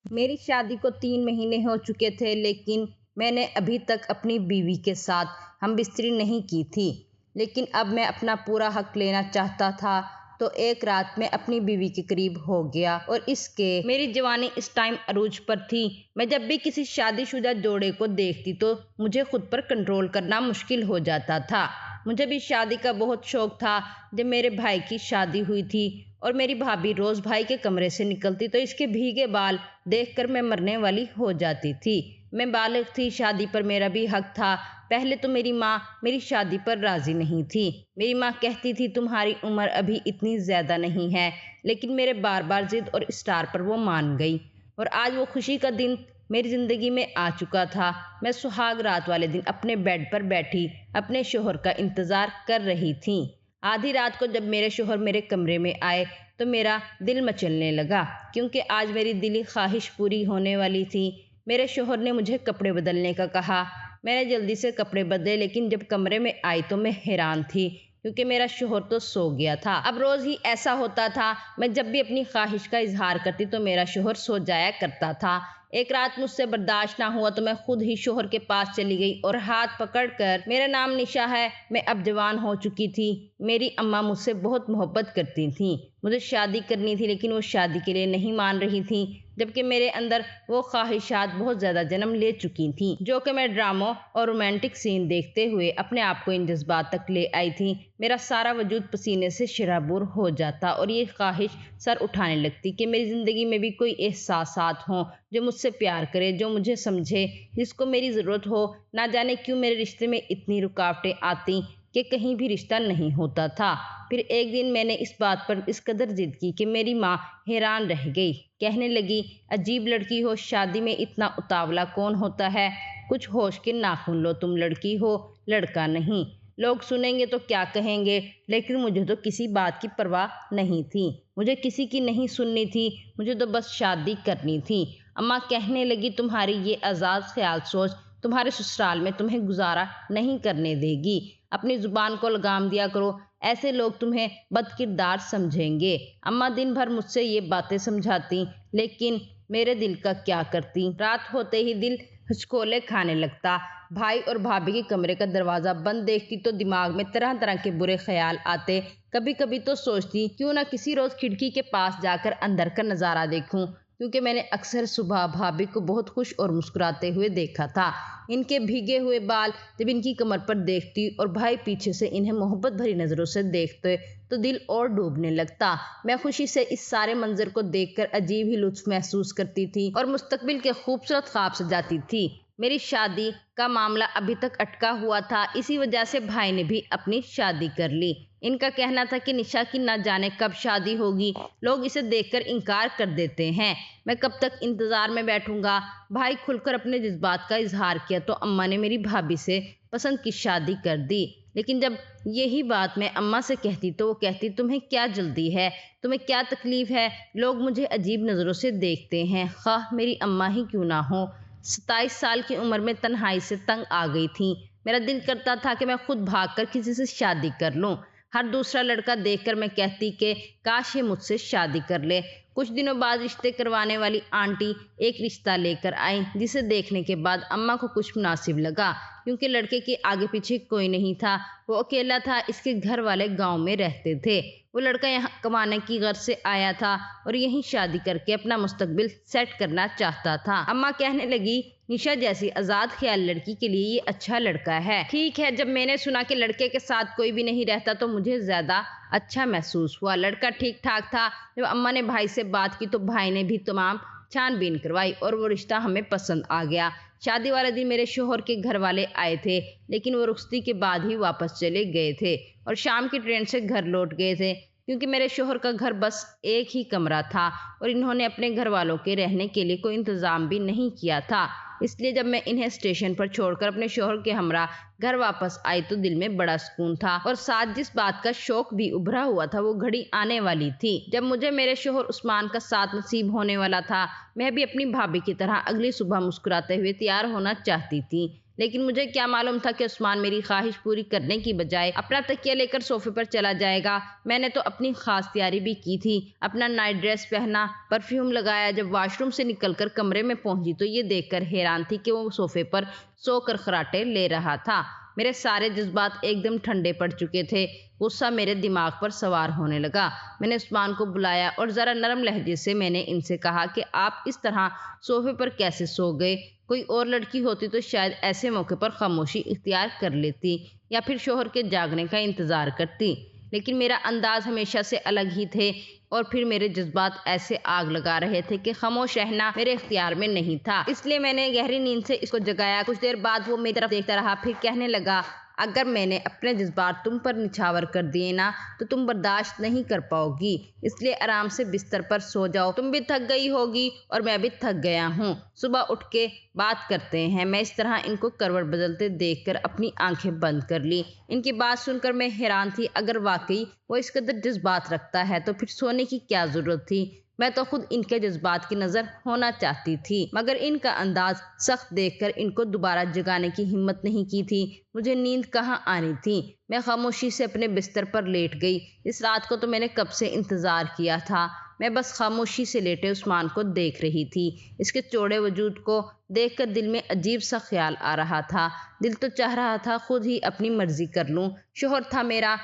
میری شادی کو 3 مہینے ہو چکے تھے، لیکن میں نے ابھی تک اپنی بیوی کے ساتھ ہم بستری نہیں کی تھی۔ لیکن اب میں اپنا پورا حق لینا چاہتا تھا، تو ایک رات میں اپنی بیوی کے قریب ہو گیا اور اس کے میری جوانی اس ٹائم عروج پر تھی۔ میں جب بھی کسی شادی شدہ جوڑے کو دیکھتی تو مجھے خود پر کنٹرول کرنا مشکل ہو جاتا تھا۔ مجھے بھی شادی کا بہت شوق تھا۔ جب میرے بھائی کی شادی ہوئی تھی اور میری بھابھی روز بھائی کے کمرے سے نکلتی تو اس کے بھیگے بال دیکھ کر میں مرنے والی ہو جاتی تھی۔ میں بالغ تھی، شادی پر میرا بھی حق تھا۔ پہلے تو میری ماں میری شادی پر راضی نہیں تھی۔ میری ماں کہتی تھی تمہاری عمر ابھی اتنی زیادہ نہیں ہے، لیکن میرے بار بار ضد اور اصرار پر وہ مان گئی، اور آج وہ خوشی کا دن میری زندگی میں آ چکا تھا۔ میں سہاگ رات والے دن اپنے بیڈ پر بیٹھی اپنے شوہر کا انتظار کر رہی تھی۔ آدھی رات کو جب میرے شوہر میرے کمرے میں آئے تو میرا دل مچلنے لگا، کیونکہ آج میری دلی خواہش پوری ہونے والی تھی۔ میرے شوہر نے مجھے کپڑے بدلنے کا کہا۔ میں نے جلدی سے کپڑے بدلے، لیکن جب کمرے میں آئی تو میں حیران تھی، کیونکہ میرا شوہر تو سو گیا تھا۔ اب روز ہی ایسا ہوتا تھا، میں جب بھی اپنی خواہش کا اظہار کرتی تو میرا شوہر سو جایا کرتا تھا۔ ایک رات مجھ سے برداشت نہ ہوا تو میں خود ہی شوہر کے پاس چلی گئی اور ہاتھ پکڑ کر، میرا نام نشا ہے، میں اب جوان ہو چکی تھی، میری اماں مجھ سے بہت محبت کرتی تھیں، مجھے شادی کرنی تھی، لیکن وہ شادی کے لیے نہیں مان رہی تھیں، جبکہ میرے اندر وہ خواہشات بہت زیادہ جنم لے چکی تھیں، جو کہ میں ڈراموں اور رومانٹک سین دیکھتے ہوئے اپنے آپ کو ان جذبات تک لے آئی تھی۔ میرا سارا وجود پسینے سے شرابور ہو جاتا اور یہ خواہش سر اٹھانے لگتی کہ میری زندگی میں بھی کوئی احساسات ہوں، جو مجھ سے پیار کرے، جو مجھے سمجھے، جس کو میری ضرورت ہو۔ نہ جانے کیوں میرے رشتے میں اتنی رکاوٹیں آتی کہ کہیں بھی رشتہ نہیں ہوتا تھا۔ پھر ایک دن میں نے اس بات پر اس قدر ضد کی کہ میری ماں حیران رہ گئی، کہنے لگی عجیب لڑکی ہو، شادی میں اتنا اتاولا کون ہوتا ہے، کچھ ہوش کے ناخن لو، تم لڑکی ہو، لڑکا نہیں، لوگ سنیں گے تو کیا کہیں گے۔ لیکن مجھے تو کسی بات کی پرواہ نہیں تھی، مجھے کسی کی نہیں سننی تھی، مجھے تو بس شادی کرنی تھی۔ اماں کہنے لگی تمہاری یہ آزاد خیال سوچ تمہارے سسرال میں تمہیں گزارا نہیں کرنے دے گی، اپنی زبان کو لگام دیا کرو، ایسے لوگ تمہیں بد کردار سمجھیں گے۔ اماں دن بھر مجھ سے یہ باتیں سمجھاتی، لیکن میرے دل کا کیا کرتی۔ رات ہوتے ہی دل ہچکولے کھانے لگتا، بھائی اور بھابھی کے کمرے کا دروازہ بند دیکھتی تو دماغ میں طرح طرح کے برے خیال آتے۔ کبھی کبھی تو سوچتی کیوں نہ کسی روز کھڑکی کے پاس جا کر اندر کا نظارہ دیکھوں، کیونکہ میں نے اکثر صبح بھابھی کو بہت خوش اور مسکراتے ہوئے دیکھا تھا۔ ان کے بھیگے ہوئے بال جب ان کی کمر پر دیکھتی اور بھائی پیچھے سے انہیں محبت بھری نظروں سے دیکھتے تو دل اور ڈوبنے لگتا۔ میں خوشی سے اس سارے منظر کو دیکھ کر عجیب ہی لطف محسوس کرتی تھی اور مستقبل کے خوبصورت خواب سجاتی تھی۔ میری شادی کا معاملہ ابھی تک اٹکا ہوا تھا، اسی وجہ سے بھائی نے بھی اپنی شادی کر لی۔ ان کا کہنا تھا کہ نشا کی نہ جانے کب شادی ہوگی، لوگ اسے دیکھ کر انکار کر دیتے ہیں، میں کب تک انتظار میں بیٹھوں گا۔ بھائی کھل کر اپنے جذبات کا اظہار کیا تو اماں نے میری بھابھی سے پسند کی شادی کر دی، لیکن جب یہی بات میں اماں سے کہتی تو وہ کہتی تمہیں کیا جلدی ہے، تمہیں کیا تکلیف ہے، لوگ مجھے عجیب نظروں سے دیکھتے ہیں، خواہ میری اماں ہی کیوں نہ ہو۔ 27 سال کی عمر میں تنہائی سے تنگ آ گئی تھی، میرا دل کرتا تھا کہ میں خود بھاگ کر کسی سے شادی کر لوں۔ ہر دوسرا لڑکا دیکھ کر میں کہتی کہ کاش یہ مجھ سے شادی کر لے۔ کچھ دنوں بعد رشتے کروانے والی آنٹی ایک رشتہ لے کر آئی، جسے دیکھنے کے بعد اماں کو کچھ مناسب لگا، کیونکہ لڑکے کے آگے پیچھے کوئی نہیں تھا، وہ اکیلا تھا، اس کے گھر والے گاؤں میں رہتے تھے، وہ لڑکا یہاں کمانے کی غرض سے آیا تھا اور یہیں شادی کر کے اپنا مستقبل سیٹ کرنا چاہتا تھا۔ اماں کہنے لگی نشا جیسی آزاد خیال لڑکی کے لیے یہ اچھا لڑکا ہے۔ ٹھیک ہے، جب میں نے سنا کہ لڑکے کے ساتھ کوئی بھی نہیں رہتا تو مجھے زیادہ اچھا محسوس ہوا۔ لڑکا ٹھیک ٹھاک تھا۔ جب اماں نے بھائی سے بات کی تو بھائی نے بھی تمام چھان بین کروائی اور وہ رشتہ ہمیں پسند آ گیا۔ شادی والے دن میرے شوہر کے گھر والے آئے تھے، لیکن وہ رخصتی کے بعد ہی واپس چلے گئے تھے اور شام کی ٹرین سے گھر لوٹ گئے تھے، کیونکہ میرے شوہر کا گھر بس ایک ہی کمرہ تھا اور انہوں نے اپنے گھر والوں کے رہنے کے لیے کوئی انتظام بھی نہیں کیا تھا۔ اس لیے جب میں انہیں اسٹیشن پر چھوڑ کر اپنے شوہر کے ہمراہ گھر واپس آئی تو دل میں بڑا سکون تھا، اور ساتھ جس بات کا شوق بھی ابھرا ہوا تھا وہ گھڑی آنے والی تھی جب مجھے میرے شوہر عثمان کا ساتھ نصیب ہونے والا تھا۔ میں بھی اپنی بھابھی کی طرح اگلی صبح مسکراتے ہوئے تیار ہونا چاہتی تھی، لیکن مجھے کیا معلوم تھا کہ عثمان میری خواہش پوری کرنے کی بجائے اپنا تکیہ لے کر صوفے پر چلا جائے گا۔ میں نے تو اپنی خاص تیاری بھی کی تھی، اپنا نائٹ ڈریس پہنا، پرفیوم لگایا۔ جب واش روم سے نکل کر کمرے میں پہنچی تو یہ دیکھ کر حیران تھی کہ وہ صوفے پر سو کر خراٹے لے رہا تھا۔ میرے سارے جذبات ایک دم ٹھنڈے پڑ چکے تھے، غصہ میرے دماغ پر سوار ہونے لگا۔ میں نے عثمان کو بلایا اور ذرا نرم لہجے سے میں نے ان سے کہا کہ آپ اس طرح صوفے پر کیسے سو گئے؟ کوئی اور لڑکی ہوتی تو شاید ایسے موقع پر خاموشی اختیار کر لیتی یا پھر شوہر کے جاگنے کا انتظار کرتی، لیکن میرا انداز ہمیشہ سے الگ ہی تھے اور پھر میرے جذبات ایسے آگ لگا رہے تھے کہ خاموش رہنا میرے اختیار میں نہیں تھا۔ اس لیے میں نے گہری نیند سے اس کو جگایا۔ کچھ دیر بعد وہ میری طرف دیکھتا رہا، پھر کہنے لگا، اگر میں نے اپنے جذبات تم پر نچھاور کر دیے نا تو تم برداشت نہیں کر پاؤ گی، اس لیے آرام سے بستر پر سو جاؤ۔ تم بھی تھک گئی ہوگی اور میں بھی تھک گیا ہوں، صبح اٹھ کے بات کرتے ہیں۔ میں اس طرح ان کو کروٹ بدلتے دیکھ کر اپنی آنکھیں بند کر لی۔ ان کی بات سن کر میں حیران تھی، اگر واقعی وہ اس قدر جذبات رکھتا ہے تو پھر سونے کی کیا ضرورت تھی؟ میں تو خود ان کے جذبات کی نظر ہونا چاہتی تھی، مگر ان کا انداز سخت دیکھ کر ان کو دوبارہ جگانے کی ہمت نہیں کی تھی۔ مجھے نیند کہاں آنی تھی؟ میں خاموشی سے اپنے بستر پر لیٹ گئی۔ اس رات کو تو میں نے کب سے انتظار کیا تھا۔ میں بس خاموشی سے لیٹے عثمان کو دیکھ رہی تھی۔ اس کے چوڑے وجود کو دیکھ کر دل میں عجیب سا خیال آ رہا تھا۔ دل تو چاہ رہا تھا خود ہی اپنی مرضی کر لوں۔ شوہر تھا میرا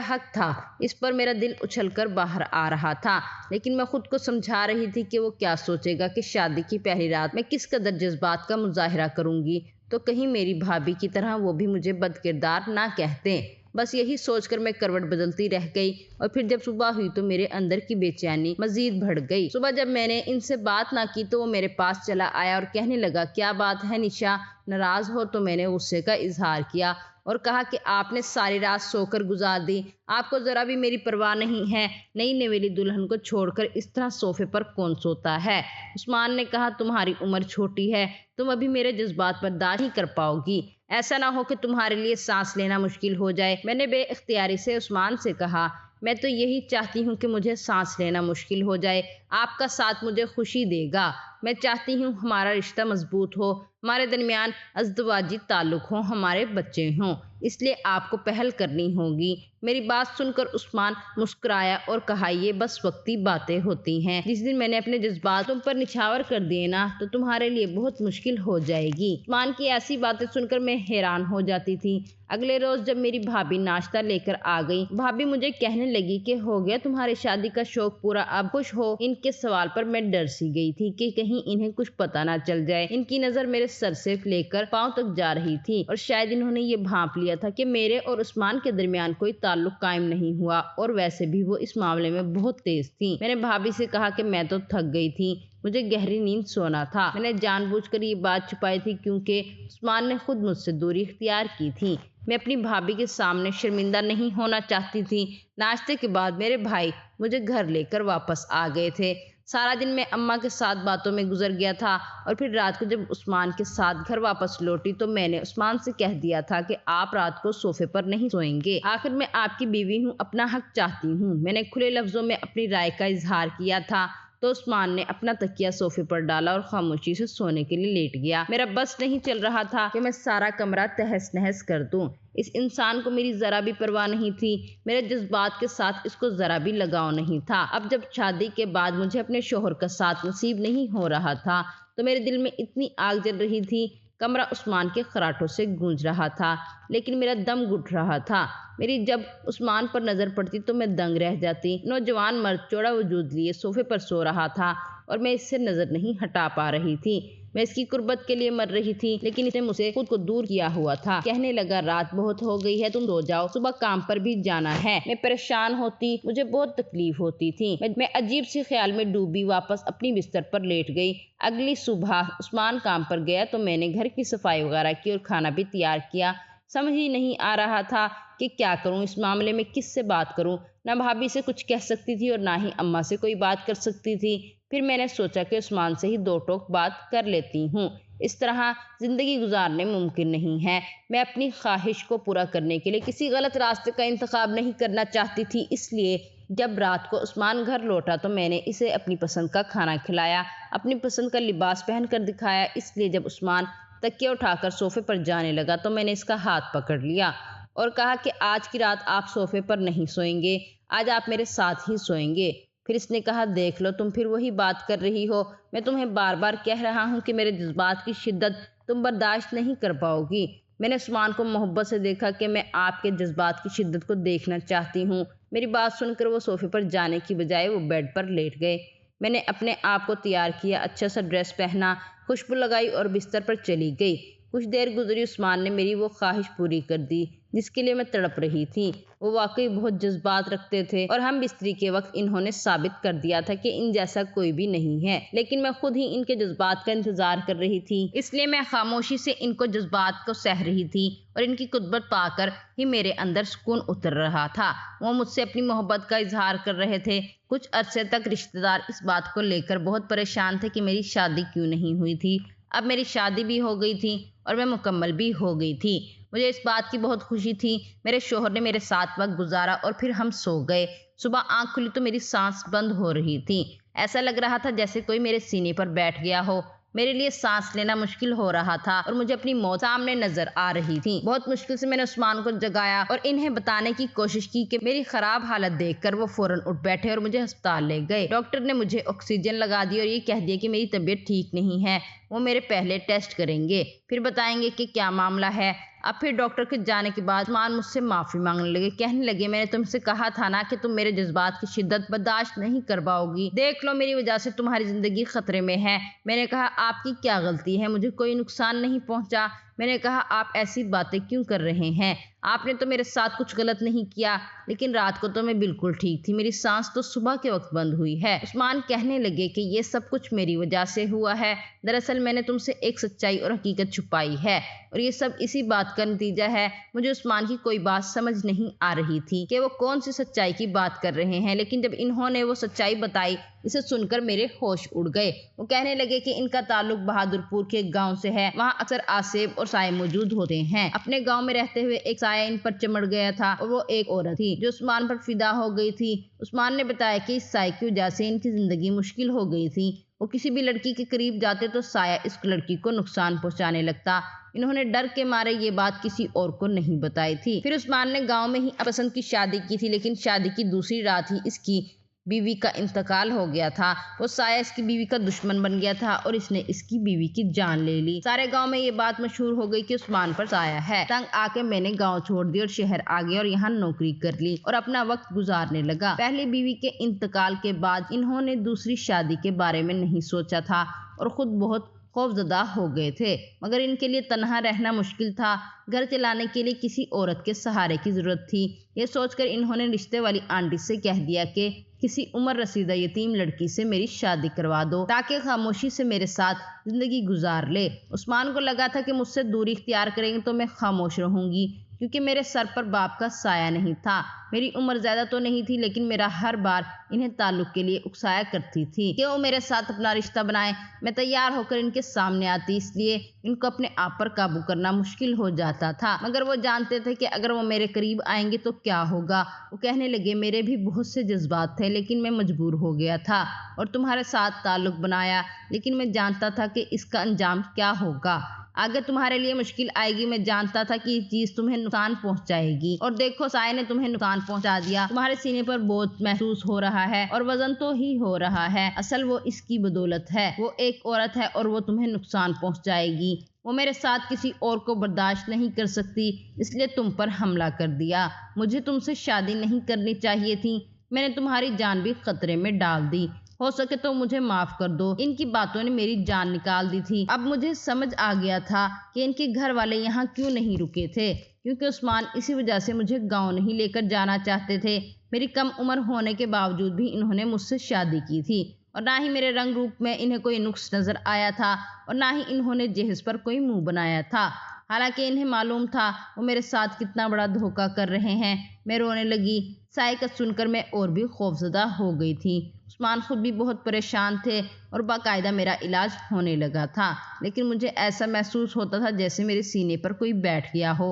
حق تھا، اس پر میرا دل اچھل کر باہر آ رہا تھا، لیکن میں خود کو سمجھا رہی تھی کہ وہ کیا سوچے گا کہ شادی کی پہلی رات میں کس قدر جذبات کا مظاہرہ کروں گی، تو کہیں میری بھابھی کی طرح وہ بھی مجھے بد کردار نہ کہتے۔ بس یہی سوچ کر میں کروٹ بدلتی رہ گئی اور پھر جب صبح ہوئی تو میرے اندر کی بے چینی مزید بڑھ گئی۔ صبح جب میں نے ان سے بات نہ کی تو وہ میرے پاس چلا آیا اور کہنے لگا، کیا بات ہے نشا، ناراض ہو؟ تو میں نے غصے کا اظہار کیا اور کہا کہ آپ نے ساری رات سو کر گزار دی، آپ کو ذرا بھی میری پرواہ نہیں ہے۔ نئی نویلی دلہن کو چھوڑ کر اس طرح صوفے پر کون سوتا ہے؟ عثمان نے کہا، تمہاری عمر چھوٹی ہے، تم ابھی میرے جذبات برداشت نہیں کر پاؤ گی، ایسا نہ ہو کہ تمہارے لیے سانس لینا مشکل ہو جائے۔ میں نے بے اختیاری سے عثمان سے کہا، میں تو یہی چاہتی ہوں کہ مجھے سانس لینا مشکل ہو جائے، آپ کا ساتھ مجھے خوشی دے گا۔ میں چاہتی ہوں ہمارا رشتہ مضبوط ہو، ہمارے درمیان ازدواجی تعلق ہوں، ہمارے بچے ہوں، اس لیے آپ کو پہل کرنی ہوگی۔ میری بات سن کر عثمان مسکرایا اور کہا، یہ بس وقتی باتیں ہوتی ہیں، جس دن میں نے اپنے جذبات تم پر نچھاور کر دیے نا تو تمہارے لیے بہت مشکل ہو جائے گی۔ عثمان کی ایسی باتیں سن کر میں حیران ہو جاتی تھی۔ اگلے روز جب میری بھابھی ناشتہ لے کر آ گئی، بھابھی مجھے کہنے لگی کہ ہو گیا تمہاری شادی کا شوق پورا، اب خوش ہو؟ ان کے سوال پر میں ڈر سی گئی تھی کہ کہیں انہیں کچھ پتہ نہ چل جائے۔ ان کی نظر میرے سر سے لے کر پاؤں تک جا رہی تھی اور شاید انہوں نے یہ بھانپ لیا تھا کہ میرے اور عثمان کے درمیان کوئی تعلق قائم نہیں ہوا، اور ویسے بھی وہ اس معاملے میں بہت تیز تھی۔ میں نے بھابھی سے کہا کہ میں تو تھک گئی تھی، مجھے گہری نیند سونا تھا۔ میں نے جان بوجھ کر یہ بات چھپائی تھی کیونکہ عثمان نے خود مجھ سے دوری اختیار کی تھی۔ میں اپنی بھابھی کے سامنے شرمندہ نہیں ہونا چاہتی تھی۔ ناشتے کے بعد میرے بھائی مجھے گھر لے کر واپس آ گئے تھے۔ سارا دن میں اماں کے ساتھ باتوں میں گزر گیا تھا اور پھر رات کو جب عثمان کے ساتھ گھر واپس لوٹی تو میں نے عثمان سے کہہ دیا تھا کہ آپ رات کو صوفے پر نہیں سوئیں گے، آخر میں آپ کی بیوی ہوں، اپنا حق چاہتی ہوں۔ میں نے کھلے لفظوں میں اپنی رائے کا اظہار کیا تھا تو عثمان نے اپنا تکیہ صوفے پر ڈالا اور خاموشی سے سونے کے لیے لیٹ گیا۔ میرا بس نہیں چل رہا تھا کہ میں سارا کمرہ تہس نہس کر دوں۔ اس انسان کو میری ذرا بھی پرواہ نہیں تھی، میرے جذبات کے ساتھ اس کو ذرا بھی لگاؤ نہیں تھا۔ اب جب شادی کے بعد مجھے اپنے شوہر کا ساتھ نصیب نہیں ہو رہا تھا تو میرے دل میں اتنی آگ جل رہی تھی، کمرہ عثمان کے خراٹوں سے گونج رہا تھا، لیکن میرا دم گھٹ رہا تھا۔ میری جب عثمان پر نظر پڑتی تو میں دنگ رہ جاتی۔ نوجوان مرد چوڑا وجود لیے صوفے پر سو رہا تھا اور میں اس سے نظر نہیں ہٹا پا رہی تھی۔ میں اس کی قربت کے لیے مر رہی تھی، لیکن اس نے مجھ سے خود کو دور کیا ہوا تھا۔ کہنے لگا، رات بہت ہو گئی ہے، تم سو جاؤ، صبح کام پر بھی جانا ہے۔ میں پریشان ہوتی، مجھے بہت تکلیف ہوتی تھی۔ میں عجیب سی خیال میں ڈوبی واپس اپنی بستر پر لیٹ گئی۔ اگلی صبح عثمان کام پر گیا تو میں نے گھر کی صفائی وغیرہ کی اور کھانا بھی تیار کیا۔ سمجھ ہی نہیں آ رہا تھا کہ کیا کروں، اس معاملے میں کس سے بات کروں۔ نہ بھابھی سے کچھ کہہ سکتی تھی اور نہ ہی اماں سے کوئی بات کر سکتی تھی۔ پھر میں نے سوچا کہ عثمان سے ہی دو ٹوک بات کر لیتی ہوں، اس طرح زندگی گزارنے ممکن نہیں ہے۔ میں اپنی خواہش کو پورا کرنے کے لیے کسی غلط راستے کا انتخاب نہیں کرنا چاہتی تھی، اس لیے جب رات کو عثمان گھر لوٹا تو میں نے اسے اپنی پسند کا کھانا کھلایا، اپنی پسند کا لباس پہن کر دکھایا۔ اس لیے جب عثمان تکیہ اٹھا کر صوفے پر جانے لگا تو میں نے اس کا ہاتھ پکڑ لیا اور کہا کہ آج کی رات آپ صوفے پر نہیں سوئیں گے، آج آپ میرے ساتھ ہی سوئیں گے۔ پھر اس نے کہا دیکھ لو تم پھر وہی بات کر رہی ہو، میں تمہیں بار بار کہہ رہا ہوں کہ میرے جذبات کی شدت تم برداشت نہیں کر پاؤ گی۔ میں نے عثمان کو محبت سے دیکھا کہ میں آپ کے جذبات کی شدت کو دیکھنا چاہتی ہوں۔ میری بات سن کر وہ صوفے پر جانے کی بجائے وہ بیڈ پر لیٹ گئے۔ میں نے اپنے آپ کو تیار کیا، اچھا سا ڈریس پہنا، خوشبو لگائی اور بستر پر چلی گئی۔ کچھ دیر گزری، عثمان نے میری وہ خواہش پوری کر دی جس کے لیے میں تڑپ رہی تھی۔ وہ واقعی بہت جذبات رکھتے تھے اور ہم بستری کے وقت انہوں نے ثابت کر دیا تھا کہ ان جیسا کوئی بھی نہیں ہے، لیکن میں خود ہی ان کے جذبات کا انتظار کر رہی تھی، اس لیے میں خاموشی سے ان کو جذبات کو سہ رہی تھی اور ان کی قدرت پا کر ہی میرے اندر سکون اتر رہا تھا۔ وہ مجھ سے اپنی محبت کا اظہار کر رہے تھے۔ کچھ عرصے تک رشتہ دار اس بات کو لے کر بہت پریشان تھے کہ میری شادی کیوں نہیں ہوئی تھی۔ اب میری شادی بھی ہو گئی تھی اور میں مکمل بھی ہو گئی تھی۔ مجھے اس بات کی بہت خوشی تھی۔ میرے شوہر نے میرے ساتھ وقت گزارا اور پھر ہم سو گئے۔ صبح آنکھ کھلی تو میری سانس بند ہو رہی تھی۔ ایسا لگ رہا تھا جیسے کوئی میرے سینے پر بیٹھ گیا ہو۔ میرے لیے سانس لینا مشکل ہو رہا تھا اور مجھے اپنی موت سامنے نظر آ رہی تھی۔ بہت مشکل سے میں نے عثمان کو جگایا اور انہیں بتانے کی کوشش کی کہ میری خراب حالت دیکھ کر وہ فوراً اٹھ بیٹھے اور مجھے ہسپتال لے گئے۔ ڈاکٹر نے مجھے آکسیجن لگا دی اور یہ کہہ دیا کہ میری طبیعت ٹھیک نہیں ہے، وہ میرے پہلے ٹیسٹ کریں گے، پھر بتائیں گے کہ کیا معاملہ ہے۔ اب پھر ڈاکٹر کے جانے کے بعد عثمان مجھ سے معافی مانگنے لگے، کہنے لگے میں نے تم سے کہا تھا نا کہ تم میرے جذبات کی شدت برداشت نہیں کر پاؤ گی، دیکھ لو میری وجہ سے تمہاری زندگی خطرے میں ہے۔ میں نے کہا آپ کی کیا غلطی ہے، مجھے کوئی نقصان نہیں پہنچا۔ میں نے کہا آپ ایسی باتیں کیوں کر رہے ہیں، آپ نے تو میرے ساتھ کچھ غلط نہیں کیا، لیکن رات کو تو میں بالکل ٹھیک تھی، میری سانس تو صبح کے وقت بند ہوئی ہے۔ عثمان کہنے لگے کہ یہ سب کچھ میری وجہ سے ہوا ہے، دراصل میں نے تم سے ایک سچائی اور حقیقت چھپائی ہے اور یہ سب اسی بات کا نتیجہ ہے۔ مجھے عثمان کی کوئی بات سمجھ نہیں آ رہی تھی کہ وہ کون سی سچائی کی بات کر رہے ہیں، لیکن جب انہوں نے وہ سچائی بتائی اسے سن کر میرے ہوش اڑ گئے۔ وہ کہنے لگے کہ ان کا تعلق بہادر پور کے گاؤں سے ہے، وہاں اکثر آسیب اور سائے موجود ہوتے ہیں۔ اپنے گاؤں میں رہتے ہوئے ایک سایہ ان پر چمڑ گیا تھا اور وہ ایک عورت تھی جو عثمان پر فدا ہو گئی تھی۔ عثمان نے بتایا کہ اس سائے کی وجہ سے ان کی زندگی مشکل ہو گئی تھی، وہ کسی بھی لڑکی کے قریب جاتے تو سایہ اس لڑکی کو نقصان پہنچانے لگتا۔ انہوں نے ڈر کے مارے یہ بات کسی اور کو نہیں بتائی تھی۔ پھر عثمان نے گاؤں میں ہی پسند کی شادی کی تھی، لیکن شادی کی دوسری رات ہی اس کی بیوی کا انتقال ہو گیا تھا۔ وہ سایہ اس کی بیوی کا دشمن بن گیا تھا اور اس نے اس کی بیوی کی جان لے لی۔ سارے گاؤں میں یہ بات مشہور ہو گئی کہ عثمان پر سایہ ہے۔ تنگ آ کے میں نے گاؤں چھوڑ دی اور شہر آ گیا اور یہاں نوکری کر لی اور اپنا وقت گزارنے لگا۔ پہلی بیوی کے انتقال کے بعد انہوں نے دوسری شادی کے بارے میں نہیں سوچا تھا اور خود بہت خوفزدہ ہو گئے تھے، مگر ان کے لیے تنہا رہنا مشکل تھا، گھر چلانے کے لیے کسی عورت کے سہارے کی ضرورت تھی۔ یہ سوچ کر انہوں نے رشتے والی آنٹی سے کہہ دیا کہ کسی عمر رسیدہ یتیم لڑکی سے میری شادی کروا دو تاکہ خاموشی سے میرے ساتھ زندگی گزار لے۔ عثمان کو لگا تھا کہ مجھ سے دوری اختیار کریں گے تو میں خاموش رہوں گی، کیونکہ میرے سر پر باپ کا سایہ نہیں تھا۔ میری عمر زیادہ تو نہیں تھی، لیکن میرا ہر بار انہیں تعلق کے لیے اکسایا کرتی تھی کہ وہ میرے ساتھ اپنا رشتہ بنائیں۔ میں تیار ہو کر ان کے سامنے آتی، اس لیے ان کو اپنے آپ پر قابو کرنا مشکل ہو جاتا تھا، مگر وہ جانتے تھے کہ اگر وہ میرے قریب آئیں گے تو کیا ہوگا۔ وہ کہنے لگے میرے بھی بہت سے جذبات تھے، لیکن میں مجبور ہو گیا تھا اور تمہارے ساتھ تعلق بنایا، لیکن میں جانتا تھا کہ اس کا انجام کیا ہوگا، آگے تمہارے لیے مشکل آئے گی۔ میں جانتا تھا کہ یہ چیز تمہیں نقصان پہنچائے گی اور دیکھو سائے نے تمہیں نقصان پہنچا دیا، تمہارے سینے پر بوجھ محسوس ہو رہا ہے اور وزن تو ہی ہو رہا ہے، اصل وہ اس کی بدولت ہے، وہ ایک عورت ہے اور وہ تمہیں نقصان پہنچائے گی، وہ میرے ساتھ کسی اور کو برداشت نہیں کر سکتی، اس لیے تم پر حملہ کر دیا۔ مجھے تم سے شادی نہیں کرنی چاہیے تھی، میں نے تمہاری جان بھی خطرے میں ڈال دی، ہو سکے تو مجھے معاف کر دو۔ ان کی باتوں نے میری جان نکال دی تھی۔ اب مجھے سمجھ آ گیا تھا کہ ان کے گھر والے یہاں کیوں نہیں رکے تھے، کیونکہ عثمان اسی وجہ سے مجھے گاؤں نہیں لے کر جانا چاہتے تھے۔ میری کم عمر ہونے کے باوجود بھی انہوں نے مجھ سے شادی کی تھی اور نہ ہی میرے رنگ روپ میں انہیں کوئی نقص نظر آیا تھا اور نہ ہی انہوں نے جہیز پر کوئی منہ بنایا تھا، حالانکہ انہیں معلوم تھا وہ میرے ساتھ کتنا بڑا دھوکہ کر رہے ہیں۔ میں رونے لگی۔ سائے کا سن کر میں اور بھی خوفزدہ ہو گئی تھی۔ عثمان خود بھی بہت پریشان تھے اور باقاعدہ میرا علاج ہونے لگا تھا، لیکن مجھے ایسا محسوس ہوتا تھا جیسے میرے سینے پر کوئی بیٹھ گیا ہو،